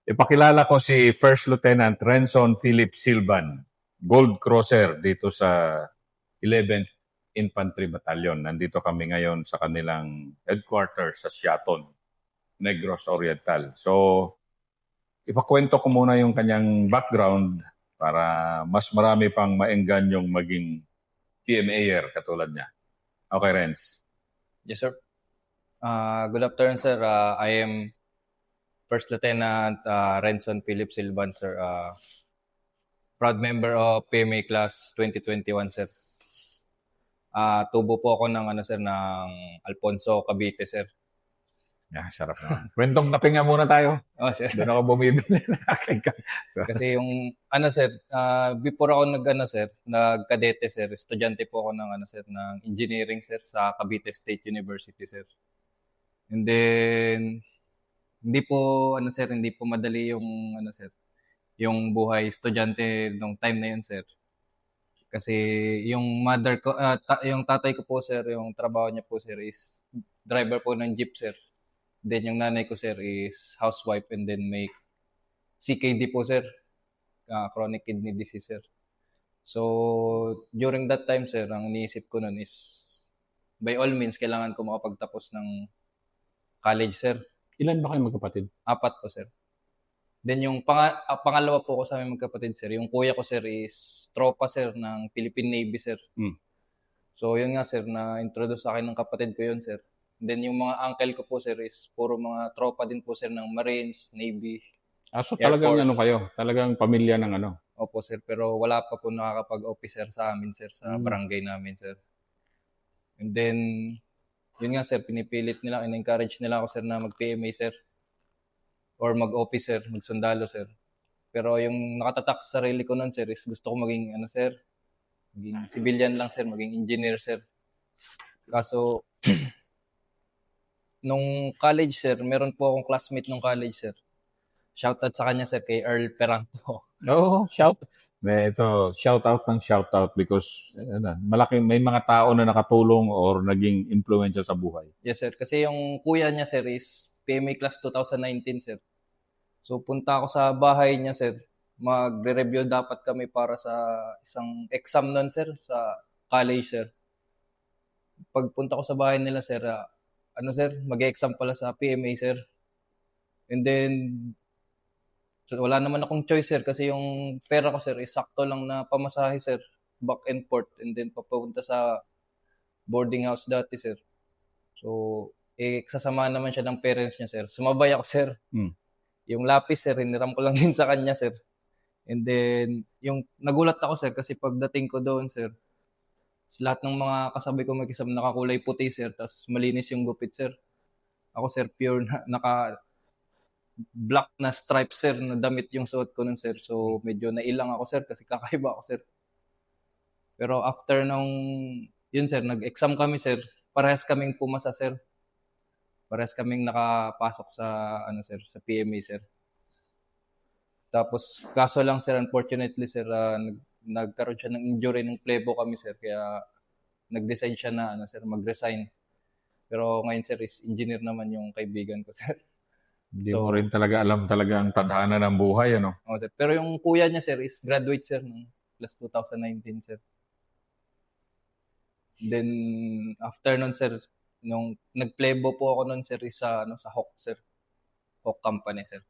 Ipakilala ko si First Lieutenant Renson Philip Silvan, Gold Crosser dito sa 11th Infantry Battalion. Nandito kami ngayon sa kanilang headquarters sa Siaton, Negros Oriental. So, ipakwento ko muna yung kanyang background para mas marami pang maengganyong maging TMAer katulad niya. Okay, Renz. Yes, sir. Good afternoon, sir. I am First Lieutenant Renson Philip Silvan, sir. Proud member of PMA Class 2021, sir. Tubo po ako ng ng Alfonso, Cavite, sir. Sarap naman. Kwentong kape nga muna tayo. Oh, sir. Doon ako bumibili. Kasi yung sir, before ako nagkadete, sir, estudyante po ako ng engineering, sir, sa Cavite State University, sir. And then hindi po madali yung yung buhay estudyante nung time na yun, sir. Kasi yung mother ko, yung tatay ko po, sir, yung trabaho niya po, sir, is driver po ng jeep, sir. Then yung nanay ko, sir, is housewife, and then may CKD po, sir, chronic kidney disease, sir. So during that time, sir, ang iniisip ko nun is by all means kailangan ko makapagtapos ng college, sir. Ilan ba kayo magkapatid? 4 po, sir. Then yung pangalawa po ko sa aming magkapatid, sir, yung kuya ko, sir, is tropa, sir, ng Philippine Navy, sir. So yun nga, sir, na-introduce sa akin ng kapatid ko yun, sir. Then yung mga uncle ko po, sir, is puro mga tropa din po, sir, ng Marines, Navy. So talagang kayo? Talagang pamilya ng Opo, sir, pero wala pa po nakakapag-officer sa amin, sir, sa barangay namin, sir. And then yun nga, sir, pinipilit nila, in-encourage nila ako, sir, na mag-PMA, sir, or mag-officer, mag-sundalo, sir. Pero yung nakatatak sa sarili ko nun, sir, is gusto ko maging maging civilian lang, sir, maging engineer, sir. Kaso nung college, sir, meron po akong classmate nung college, sir. Shoutout sa kanya, sir, kay Earl Peranto. shout out ng shout out because may mga tao na nakatulong or naging influential sa buhay. Yes, sir. Kasi yung kuya niya, sir, is PMA Class 2019, sir. So punta ako sa bahay niya, sir. Magre-review dapat kami para sa isang exam nun, sir, sa college, sir. Pagpunta ko sa bahay nila, sir, sir, mag-exam pala sa PMA, sir. And then so, wala naman akong choice, sir, kasi yung pera ko, sir, is sakto lang na pamasahe, sir, back and forth, and then papunta sa boarding house dati, sir. So, sasama naman siya ng parents niya, sir. Sumabay ako, sir. Yung lapis, sir, hiniram ko lang din sa kanya, sir. And then, yung nagulat ako, sir, kasi pagdating ko doon, sir, lahat ng mga kasabay ko mag-exam nakakulay puti, sir, tapos malinis yung gupit, sir. Ako, sir, pure black na stripe, sir, na damit yung suot ko nun, sir. So, medyo nailang ako, sir, kasi kakaiba ako, sir. Pero after yun, sir, nag-exam kami, sir. Parehas kaming pumasa, sir. Parehas kaming nakapasok sa, sir, sa PMA, sir. Tapos, kaso lang, sir, unfortunately, sir, nagkaroon siya ng injury ng plebo kami, sir. Kaya, nag-decide siya na, sir, mag-resign. Pero ngayon, sir, is engineer naman yung kaibigan ko, sir. Hindi mo rin talaga alam talaga ang tadhana ng buhay, Sir. Pero yung kuya niya, sir, is graduate, sir, ng class 2019, sir. Then, after nun, sir, nung nag-plebo po ako nun, sir, is sa Hawk, sir. Hawk Company, sir.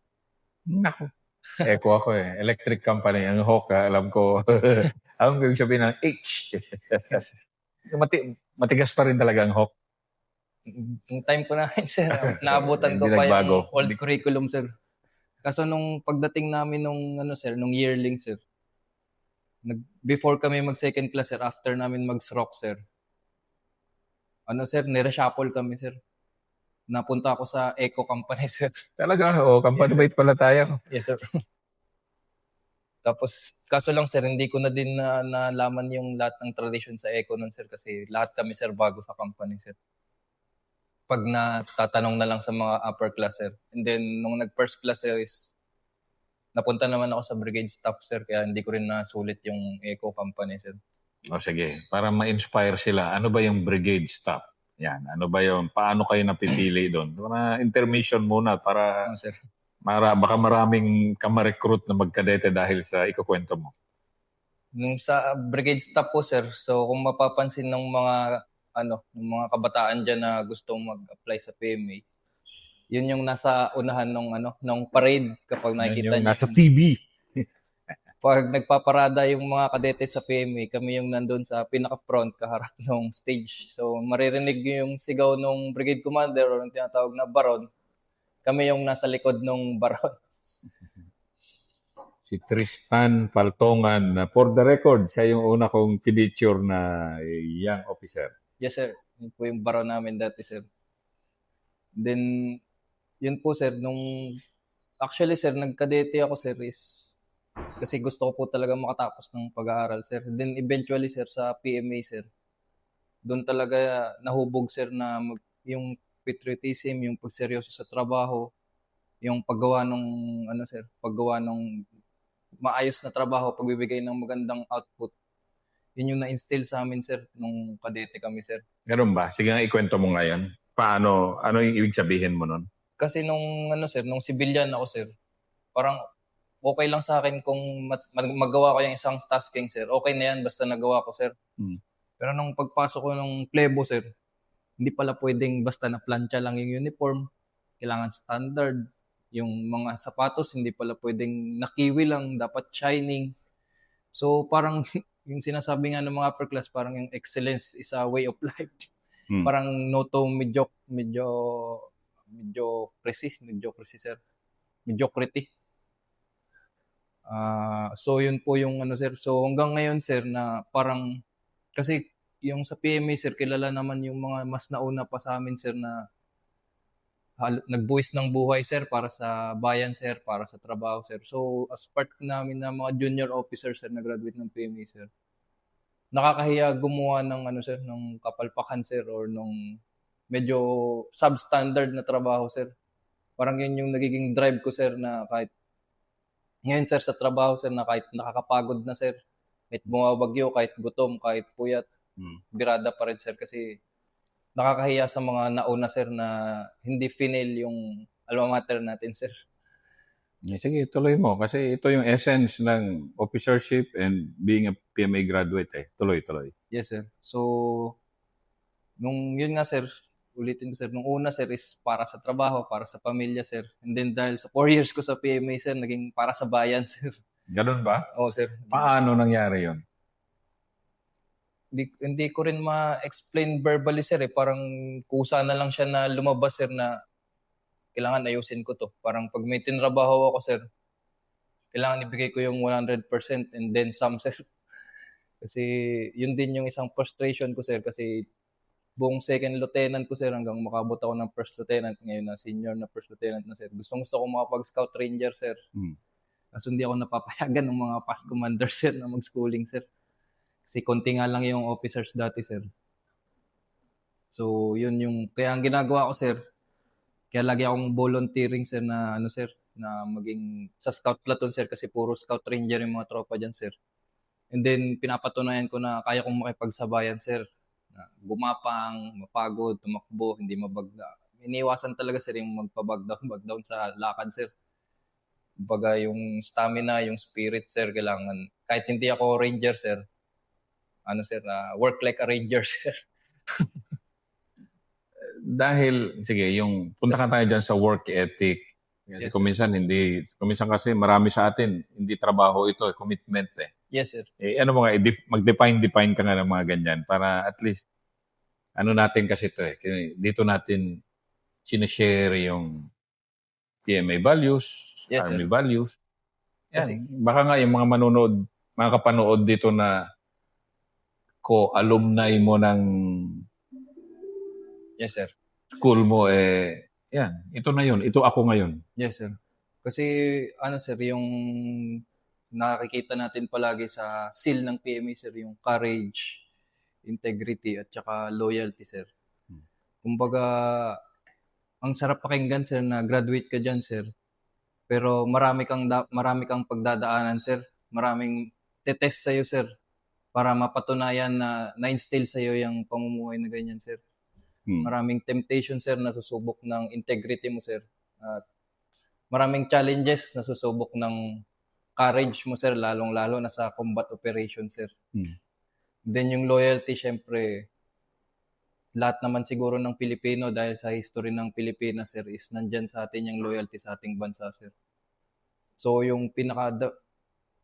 Naku. Eco ako electric company. Ang Hawk, alam ko yung sabihin ng H. Matigas pa rin talaga ang Hawk. Yung time ko na, sir, naabutan ko pa yung old curriculum, sir. Kaso nung pagdating namin nung yearling, sir, before kami mag-second class, sir, after namin mag-SROC, sir, sir, nire-shuffle kami, sir. Napunta ako sa Eco Company, sir. Talaga? Company mate pala tayo. Yes, sir. Tapos, kaso lang, sir, hindi ko na din nalaman yung lahat ng tradition sa Eco nun, sir, kasi lahat kami, sir, bago sa company, sir. Pag natatanong na lang sa mga upper class, sir. And then, nung nag-first class, sir, is napunta naman ako sa brigade staff, sir, kaya hindi ko rin nasulit yung Eco Company, sir. Sige. Para ma-inspire sila, ano ba yung brigade staff? Yan. Ano ba yung, paano kayo napipili doon? Intermission muna para sir. Baka maraming ka-recruit na magkadete dahil sa ikukwento mo. Nung sa brigade staff po, sir, so kung mapapansin ng ng mga kabataan diyan na gustong mag-apply sa PMA, yun yung nasa unahan nung parade kapag Yan nakikita yung niyo. nasa TV. Pag nagpaparada yung mga kadete sa PMA, kami yung nandun sa pinaka-front kaharap ng stage. So maririnig niyo yung sigaw ng brigade commander o yung tinatawag na baron. Kami yung nasa likod ng baron. Si Tristan Paltongan, na for the record, siya yung una kong feature na young officer. Yes, sir. Yun po yung baron namin dati, sir. Then, yun po, sir. Actually, sir, nagkadete ako, sir, is kasi gusto ko po talaga makatapos ng pag-aaral, sir. Then, eventually, sir, sa PMA, sir, doon talaga nahubog, sir, na yung patriotism, yung pagseryoso sa trabaho, yung paggawa paggawa ng maayos na trabaho, pagbibigay ng magandang output. Yun yung na-instill sa amin, sir, nung kadete kami, sir. Ganun ba? Sige nga, ikwento mo ngayon. Ano yung ibig sabihin mo nun? Kasi nung civilian ako, sir, parang okay lang sa akin kung magawa ko yung isang tasking, sir. Okay na yan, basta nagawa ko, sir. Pero nung pagpasok ko ng plebo, sir, hindi pala pwedeng basta na plancha lang yung uniform. Kailangan standard. Yung mga sapatos, hindi pala pwedeng nakiwi lang, dapat shining. So parang yung sinasabi nga ng mga upper class, parang yung excellence is a way of life. Parang no to mediocrity, sir. Mediocrity. So yun po yung sir. So hanggang ngayon, sir, na parang kasi yung sa PMA, sir, kilala naman yung mga mas nauna pa sa amin, sir, na nagbuwis ng buhay, sir, para sa bayan, sir, para sa trabaho, sir. So as part namin na mga junior officers, sir, na graduate ng PMA, sir, nakakahiya gumawa sir, ng kapalpakan, sir, or nung medyo substandard na trabaho, sir. Parang yun yung nagiging drive ko, sir, na kahit ngayon, sir, sa trabaho, sir, na kahit nakakapagod na, sir, kahit bumabagyo, kahit gutom, kahit puyat, birada pa rin, sir, kasi nakakahiya sa mga nauna, sir, na hindi final yung alma mater natin, sir. Sige, tuloy mo. Kasi ito yung essence ng officership and being a PMA graduate. Tuloy. Yes, sir. So, yun nga, sir, ulitin ko, sir, nung una, sir, is para sa trabaho, para sa pamilya, sir. And then dahil sa 4 years ko sa PMA, sir, naging para sa bayan, sir. Ganun ba? Oo, sir. Paano nangyari yun? Hindi ko rin ma-explain verbally, sir, eh. Parang kusa na lang siya na lumabas, sir, na kailangan ayusin ko to. Parang pag may tinrabaho ako, sir, kailangan ibigay ko yung 100% and then some, sir. Kasi yun din yung isang frustration ko, sir, kasi buong second lieutenant ko, sir, hanggang makabot ako ng first lieutenant ngayon na senior na first lieutenant na, sir. Gusto ko makapag-scout ranger, sir. Kasi hindi ako napapayagan ng mga past commanders, sir, na mag-schooling, sir. Kasi konti nga lang yung officers dati, sir. So, yun kaya ang ginagawa ko, sir, kaya lagi akong volunteering, sir, na sir, na maging sa scout platoon, sir, kasi puro scout ranger yung mga tropa dyan, sir. And then, pinapatunayan ko na kaya kong makipagsabayan, sir. Na gumapang, mapagod, tumakbo, hindi mabagda. Iniwasan talaga, sir, yung magpa-back down sa lakad, sir. Baga yung stamina, yung spirit, sir, kailangan. Kahit hindi ako ranger, sir, sir, work like a ranger, sir. Dahil, sige, yung punta ka tayo dyan sa work ethic. Kasi Yes, kuminsan kasi marami sa atin, hindi trabaho ito, commitment eh. Yes, sir. Ano mo nga, mag-define ka nga ng mga ganyan para at least, natin kasi ito eh. Dito natin sinishare yung PMA values, Yes, Army sir. values. Yan. Kasi, Baka nga yung mga kapanood dito na alumni mo ng yes, sir. school mo, yan. Ito na yun. Ito ako ngayon. Yes, sir. Kasi, sir, yung nakikita natin palagi sa seal ng PMA, sir, yung courage, integrity, at saka loyalty, sir. Kumbaga, ang sarap pakinggan, sir, na graduate ka dyan, sir. Pero marami kang pagdadaanan, sir. Maraming tetest sa'yo, sir, para mapatunayan na na-instill sa'yo yung pamumuhay na ganyan, sir. Maraming temptation, sir, na susubok ng integrity mo, sir. At maraming challenges na susubok ng courage mo, sir, lalong-lalo na sa combat operation, sir. Then yung loyalty, syempre, lahat naman siguro ng Pilipino dahil sa history ng Pilipinas, sir, is nandyan sa atin yung loyalty sa ating bansa, sir. So yung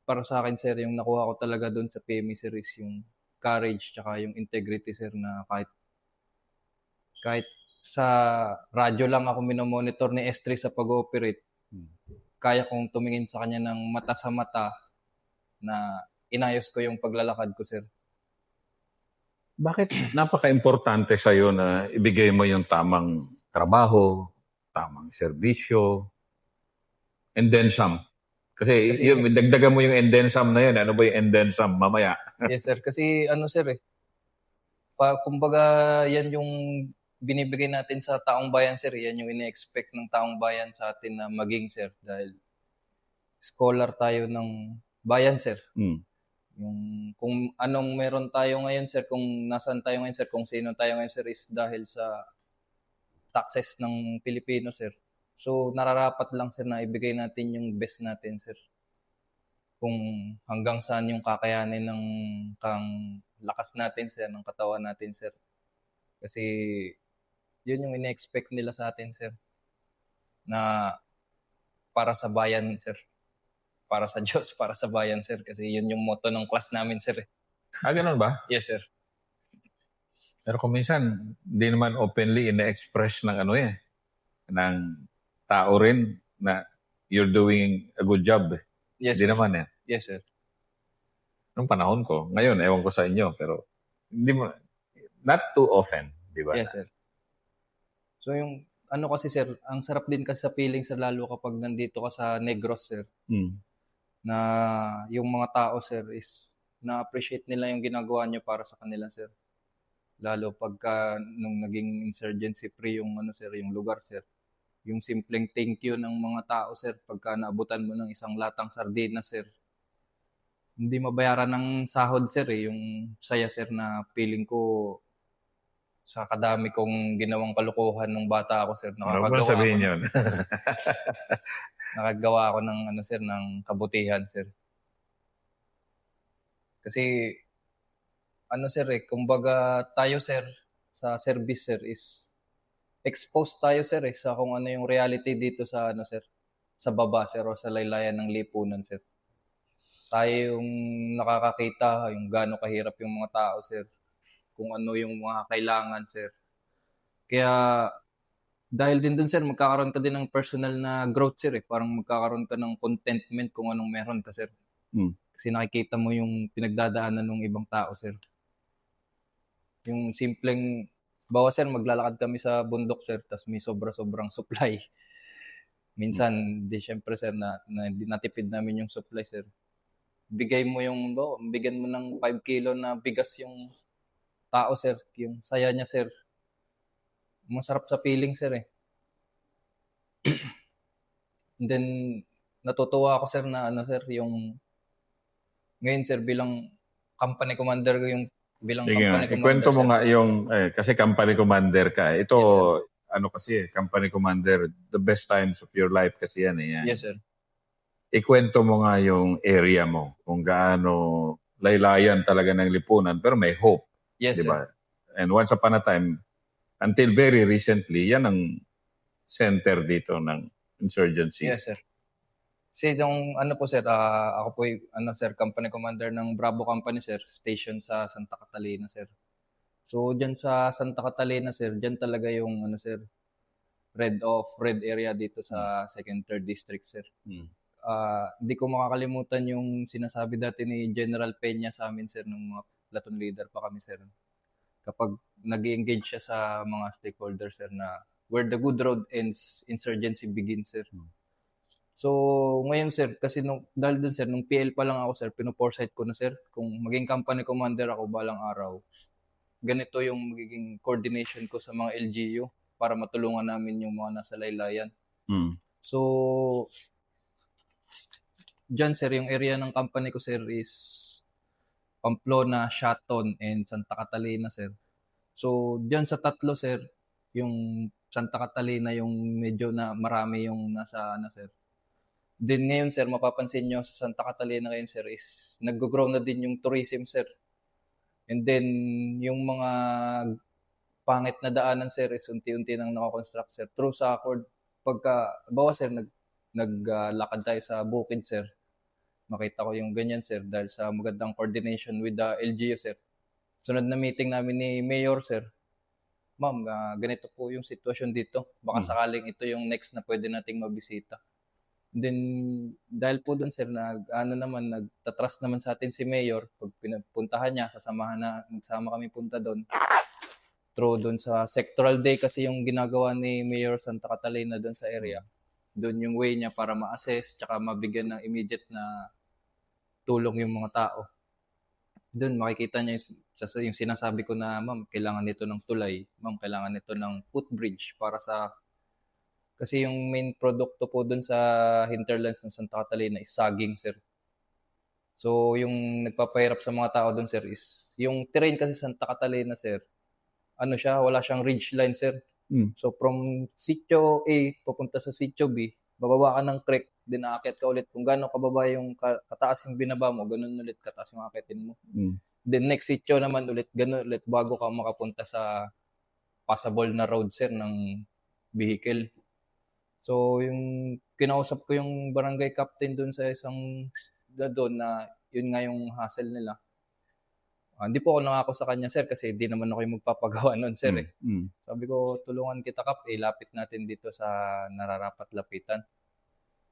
para sa akin, sir, yung nakuha ko talaga doon sa PME, sir, is yung courage tsaka yung integrity, sir, na kahit sa radyo lang ako minomonitor ni S3 sa pag-ooperate, kaya kong tumingin sa kanya ng mata sa mata na inayos ko yung paglalakad ko, sir. Bakit napaka-importante sa'yo na ibigay mo yung tamang trabaho, tamang serbisyo, and then some? Kasi dagdagan mo yung and then some na yun. Ano ba yung and then some mamaya? Yes, sir. Kasi sir, kumbaga yan yung binibigay natin sa taong bayan, sir. Yan yung ine-expect ng taong bayan sa atin na maging, sir. Dahil scholar tayo ng bayan, sir. Yung kung anong meron tayo ngayon, sir, kung nasaan tayo ngayon, sir, kung sino tayo ngayon, sir, is dahil sa success ng Pilipino, sir. So, nararapat lang, sir, na ibigay natin yung best natin, sir. Kung hanggang saan yung kakayanin ng lakas natin, sir, ng katawan natin, sir. Kasi, yun yung ine-expect nila sa atin, sir. Na para sa bayan, sir. Para sa Diyos, para sa bayan, sir. Kasi yun yung motto ng class namin, sir. Ganun ba? Yes, sir. Pero kung minsan, hindi naman openly ina-express ng ng tao rin na you're doing a good job. Yes, Hindi sir. naman Yes, sir. Nung panahon ko, ngayon, ewan ko sa inyo, pero hindi mo, not too often, di ba? Yes, sir. So yung kasi, sir, ang sarap din kasi sa feeling, sir, lalo kapag nandito ka sa Negros, sir, na yung mga tao, sir, is na-appreciate nila yung ginagawa nyo para sa kanila, sir. Lalo pagka nung naging insurgency free yung sir, yung lugar, sir. Yung simpleng thank you ng mga tao, sir, pagka naabutan mo ng isang latang sardinas, sir. Hindi mabayaran ng sahod, sir, yung saya, sir, na feeling ko sa kadami kong ginawang kalokohan nung bata ako, sir. Nakakagawa sabihin yun. Nakagawa ako ng sir, ng kabutihan, sir. Kasi sir, kumbaga tayo, sir, sa service, sir, is exposed tayo, sir, sa kung ano yung reality dito sa sir, sa baba, sir, o sa laylayan ng lipunan, sir. Tayo yung nakakakita yung gaano kahirap yung mga tao, sir. Kung ano yung mga kailangan, sir. Kaya dahil din dun, sir, magkakaroon ka din ng personal na growth, sir. Parang magkakaroon ka ng contentment kung anong meron ka, sir. Kasi nakikita mo yung pinagdadaanan ng ibang tao, sir. Yung simpleng, bawa, sir, maglalakad kami sa bundok, sir, tapos may sobra-sobrang supply. Minsan, syempre, sir, na natipid namin yung supply, sir. Bigyan mo ng 5 kilo na bigas yung tao, sir. Yung saya niya, sir. Masarap sa feeling, sir, And then, natutuwa ako, sir, na sir, yung ngayon, sir, bilang company commander, Ikwento mo nga yung, kasi company commander ka. Ito, yes, kasi, company commander, the best times of your life kasi yan. Yan. Yes, sir. Ikwento mo nga yung area mo, kung gaano laylayan talaga ng lipunan, pero may hope. Yes, diba? sir. And once upon a time, until very recently, yan ang center dito ng insurgency. Yes, sir. Kasi yung po, sir, ako po sir, company commander ng Bravo Company, sir, station sa Santa Catalina, sir. So, dyan sa Santa Catalina, sir, dyan talaga yung sir, red area dito sa 2nd, 3rd district, sir. Hindi ko makakalimutan yung sinasabi dati ni General Peña sa amin, sir, nung mga platoon leader pa kami, sir. Kapag nag-engage siya sa mga stakeholders, sir, na where the good road ends, insurgency begins, sir. So, ngayon, sir, kasi dahil dun, sir, nung PL pa lang ako, sir, pinoforesight ko na, sir, kung maging company commander ako balang araw, ganito yung magiging coordination ko sa mga LGU para matulungan namin yung mga nasa laylayan. So, dyan, sir, yung area ng company ko, sir, is Pamplona, Shaton, and Santa Catalina, sir. So, dyan sa tatlo, sir, yung Santa Catalina yung medyo na marami yung nasa ano, sir. Then ngayon, sir, mapapansin nyo sa Santa Catalina ngayon, sir, is nag-grow na din yung tourism, sir. And then, yung mga pangit na daanan, sir, is unti-unti nang nakakonstruct, sir. True sa accord, bawa, sir, naglakad tayo sa bukid, sir. Makita ko yung ganyan, sir, dahil sa magandang coordination with the LGU, sir. Sunod na meeting namin ni Mayor, sir, ma'am, ganito po yung sitwasyon dito. Baka sakaling ito yung next na pwede nating mabisita. Then, dahil po dun, sir, nagtatrust naman sa atin si Mayor. Pag pinapuntahan niya, magsama kami punta doon. Through doon sa sectoral day kasi yung ginagawa ni Mayor Santa Catalina doon sa area. Doon yung way niya para ma-assess tsaka mabigyan ng immediate na tulong yung mga tao. Doon makikita niya yung sinasabi ko na, ma'am, kailangan nito ng tulay. Ma'am, kailangan nito ng footbridge para sa... Kasi yung main produkto po doon sa hinterlands ng Santa Catalina is saging, sir. So, yung nagpapahirap sa mga tao doon, sir, is yung terrain kasi Santa Catalina, sir, ano siya, wala siyang ridge line, sir. So, from sitio A, papunta sa sitio B, bababa ka ng creek, din aakyat ka ulit. Kung gaano kababa yung kataas yung binaba mo, ganun ulit kataas yung aakitin mo. Then next sitio naman ulit, ganun ulit, bago ka makapunta sa passable na road, sir, ng vehicle. So, yung kinausap ko yung barangay captain doon sa isang doon na yun nga yung hassle nila. Hindi po ako nangako sa kanya, sir, kasi di naman ako yung magpapagawa nun, sir. Sabi ko, tulungan kita, Kap, lapit natin dito sa nararapat lapitan.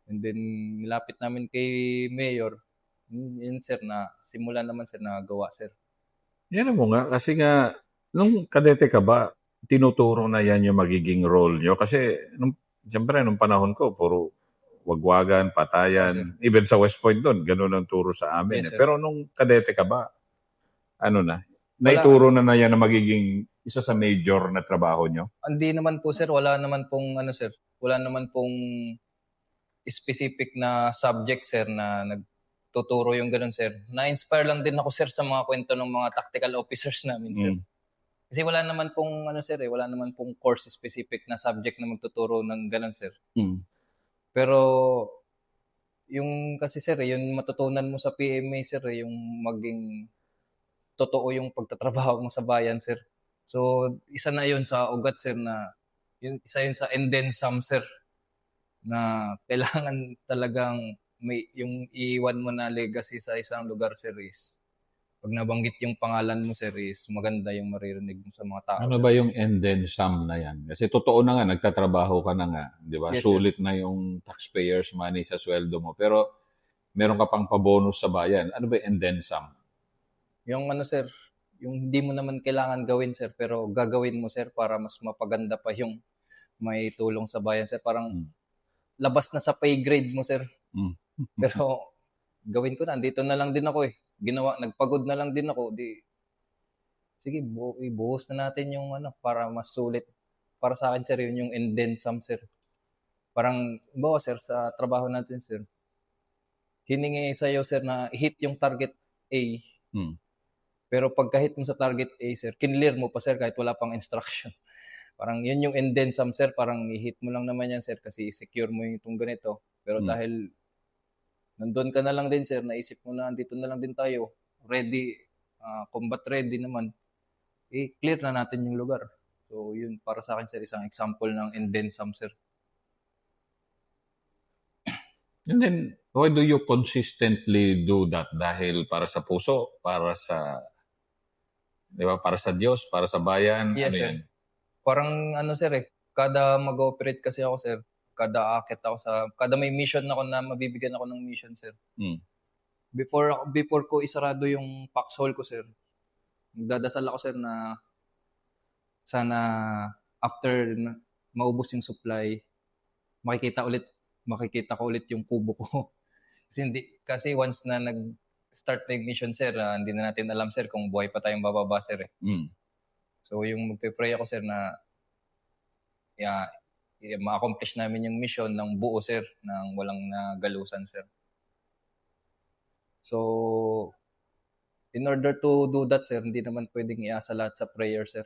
And then, nilapit namin kay Mayor. Yun, sir, na simulan naman, sir, na gawa, sir. Yan mo nga, kasi nga, nung kadete ka ba, tinuturo na yan yung magiging role nyo? Kasi, siyempre, nung panahon ko, puro wagwagan, patayan. Even sa West Point doon, ganun ang turo sa amin. Yes, sir. Pero nung kadete ka ba, ano na, naituro na yan na magiging isa sa major na trabaho nyo? Hindi naman po, sir. Wala naman pong, wala naman pong specific na subject, sir, na nagtuturo yung ganun, sir. Na-inspire lang din ako, sir, sa mga kwento ng mga tactical officers namin, sir. Kasi wala naman pong, sir, wala naman pong course specific na subject na magtuturo ng ganun, sir. Pero, yung kasi, sir, yung matutunan mo sa PMA, sir, yung maging totoo yung pagtatrabaho mo sa bayan, sir. So, isa na yun sa ugat, sir, na isa yun sa and then some, sir, na kailangan talagang may yung iiwan mo na legacy sa isang lugar, sir, is pag nabanggit yung pangalan mo, sir, is maganda yung maririnig mo sa mga tao. Ano ba yung and then some na yan? Kasi totoo na nga, nagtatrabaho ka na nga, di ba? Yes, sulit na yung taxpayers money sa sweldo mo. Pero meron ka pang pabonus sa bayan. Ano ba yung and then some? Yung sir, yung hindi mo naman kailangan gawin, sir, pero gagawin mo, sir, para mas mapaganda pa yung may tulong sa bayan, sir. Parang labas na sa pay grade mo, sir. Pero gawin ko na, andito na lang din ako eh. Nagpagod na lang din ako. Sige, ibuhos na natin yung para mas sulit. Para sa akin, sir, yun yung and then some, sir. Parang, bawa, sir, sa trabaho natin, sir, hiningi sa'yo, sir, na hit yung target A. Pero pagka-hit mo sa target A, sir, kinlear mo pa, sir, kahit wala pang instruction. Parang yun yung and then some, sir. Parang i-hit mo lang naman yan, sir, kasi secure mo yung ganito. Pero dahil nandun ka na lang din, sir, naisip mo na dito na lang din tayo, ready, combat ready naman, clear na natin yung lugar. So yun, para sa akin, sir, isang example ng and then some, sir. And then, why do you consistently do that? Dahil para sa puso, para sa, di ba, para sa Diyos, para sa bayan, Yes, ano sir. yan? Parang sir, kada mag-operate kasi ako, sir, kada may mission ako na mabibigyan ako ng mission, sir. Before ko isarado yung foxhole ko, sir, nagdadasal ako, sir, na sana after maubos yung supply, makikita ko ulit yung kubo ko. Kasi once na nag-start na yung mission, sir, hindi na natin alam, sir, kung buhay pa tayong bababa, sir. So yung magpe-pray ako, sir, na ma-accomplish namin yung mission ng buo, sir, nang walang nagalusan, sir. So, in order to do that, sir, hindi naman pwedeng iasa lahat sa prayer, sir.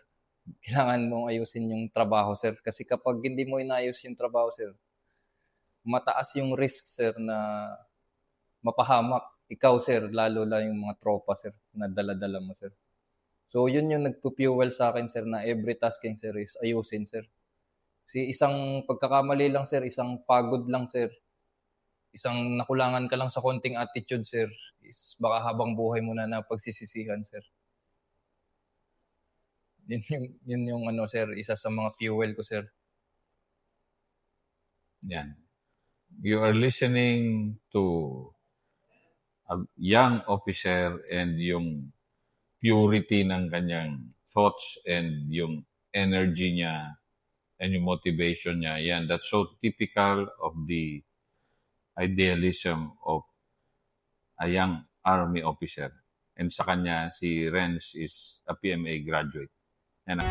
kailangan mong ayusin yung trabaho, sir. Kasi kapag hindi mo inayos yung trabaho, sir, mataas yung risk, sir, na mapahamak. Ikaw, sir, lalo lang yung mga tropa, sir, na dala-dala mo, sir. So, yun yung nagpo-fuel sa akin, sir, na every tasking, sir, is ayusin, sir. Kasi isang pagkakamali lang, sir, isang pagod lang, sir, isang nakulangan ka lang sa konting attitude, sir, is baka habang buhay mo na pagsisisihan, sir. Yun yung ano, sir, isa sa mga fuel ko, sir. Yan. You are listening to a young officer and yung purity ng kanyang thoughts and yung energy niya and yung motivation niya. Yan, that's so typical of the idealism of a young army officer. And sa kanya, si Renz is a PMA graduate. Yan.